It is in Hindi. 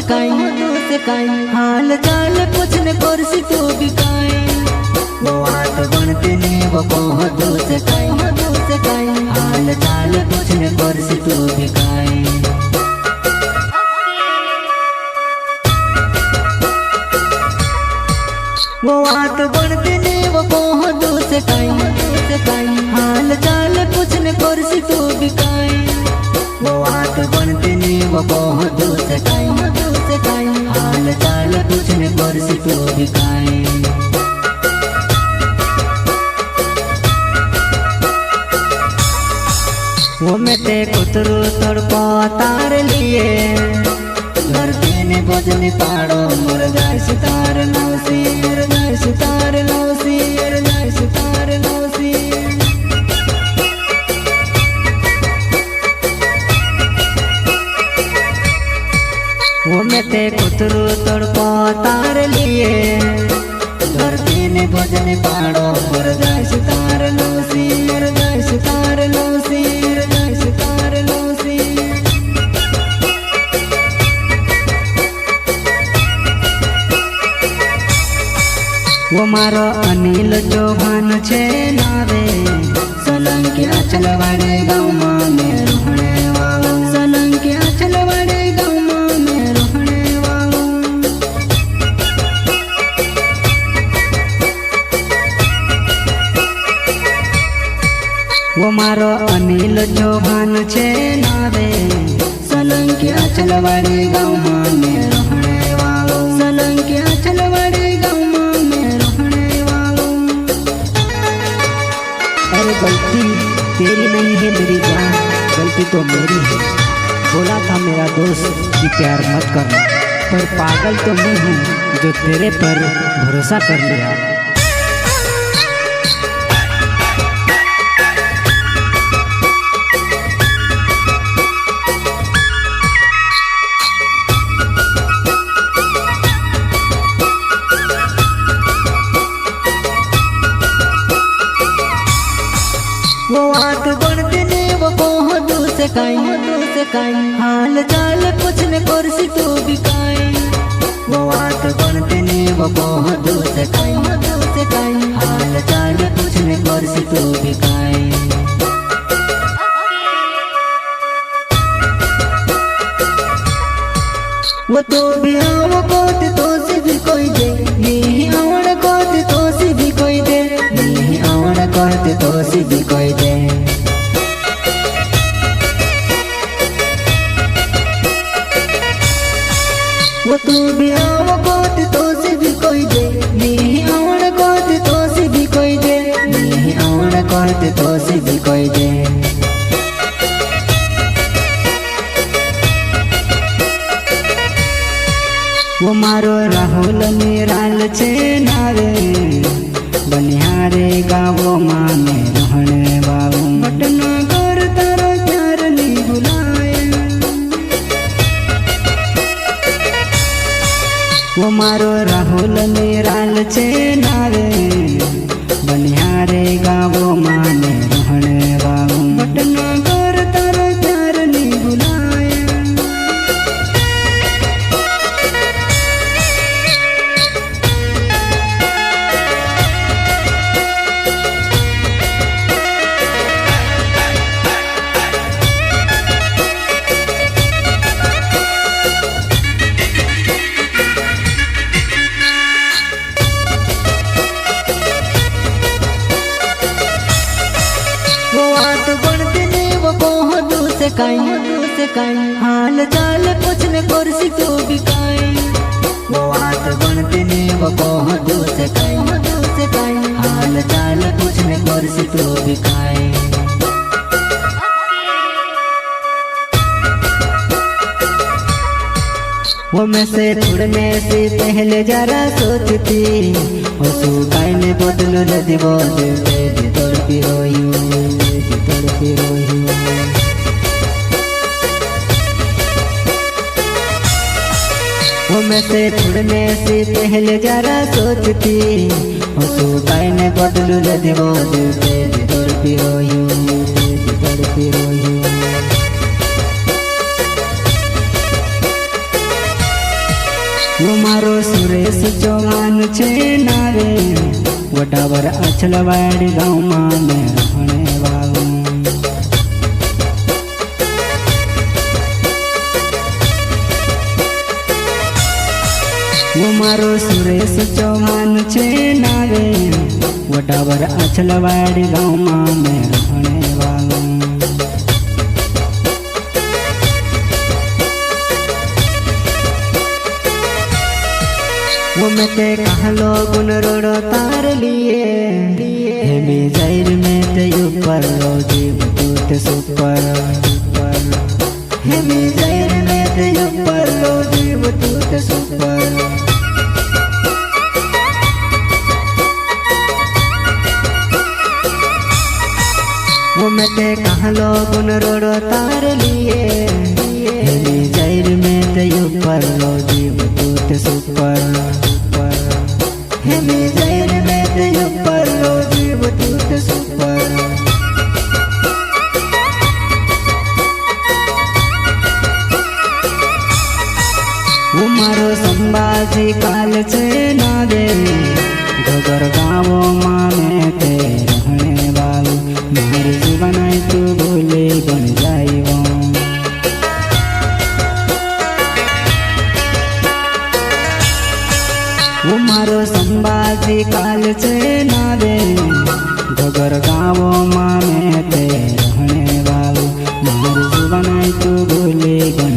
से काई हाल चाल पूछने कुर्सी तू बिकाए वो हाथ बनते ने वो कहो दो से काई हाल चाल पूछने कुर्सी तू बिकाए वो हाथ बनते ने वो कहो दो से काई हाल चाल पूछने कुर्सी तू बिकाए वो हाथ बनते ने वो कहो दो से काई हाल चाल पूछने कुर्सी तू बिकाए वो मैं ते कुतरू तड़पा तार लिए धरती ने बजने पाड़ो मुर्गा सितार नौसी वो मैं ते कुतरू तड़पा तार लिए धरती ने बजने पाड़ो मुर्गा सितार नौसी वो मारो अनिल चौहान छे नावे सोलंकी अचलवाड़े गाँव में रोहणे वाव सोलंकी अचलवाड़े गाँव में रोहणे वाव वो मारो अनिल चौहान छे नावे सोलंकी अचलवाड़े गाँव में रोहणे वाव सोलंकी अचलवाड़े गलती तेरी नहीं है मेरी जान गलती तो मेरी है बोला था मेरा दोस्त कि प्यार मत करना पर पागल तो मैं हूँ जो तेरे पर भरोसा कर लिया वो हाथ बढ़ते ने वो कहो दो से काई हाल चाल पूछने कुर्सी तू बिकाए वो हाथ बढ़ते ने वो कहो दो से काई हाल चाल पूछने कुर्सी तू बिकाए वो तो भी आओ कोते तो से भी कोई दे नहीं आवड़ कोते तो से भी कोई दे नहीं आवड़ कोते तो से भी कोई दे वो तू भी आओ कोते तो से भी कोई दे नहीं आवड़ कोते तो से भी कोई दे नहीं आवड़ कोते तो से भी कोई दे वो मारो राहुल निराल छे नारे बनिहारे गावो माने रहने बाबू बटना कर तारो प्यार नहीं बुलाए वो मारो राहुल निराल छे नारे बनिहारे गावो माने रहने बाबू बटना कर तारो प्यार नहीं बुलाए काई हाल चाल पूछने कुर्सी तू बिकाए वो हाथ बनते ने वो कहो दो से काई हाल चाल पूछने कुर्सी तू बिकाए वो मैं से छोड़ने से पहले जरा सोचती वो सुगाई ने बदल नदी बोल तड़पी रोयू वो मैं से छोड़ने से पहले जरा सोचती वो सुगाई ने बदलू लदबो तड़पी रोयू वो मारो सुरेश चौहान छे नावे वडावर अछलवाड़ी गाँव में रहने वालों। वो मारो सुरेश चौहान छे नावे वडावर अछलवाड़ी गाँव में रहने वालों। वो मैं ते कहलो गुन रोड़ो तार लिए हेमी जाहिर में ते ऊपर लो जीव तूत सुपर हेमी जाहिर में ते ऊपर लो जीव तूत सुपर। वो मैं ते कहलो गुन रोड़ो तार लिए हेमी जाहिर में ते ऊपर लो जीव तूत सुपर हेमी जाहिर में ते ऊपर लो जीव तूत सुपर। वो मारो संभाजी काल छे नावे घोगर गाँव में ते रहने वालों। मार जीवन तू भूले बन जाइबो। वो मारो संभाजी काल छे नावे घोगर गाँव में ते रहने वालों। मार जीवन तू भूले बन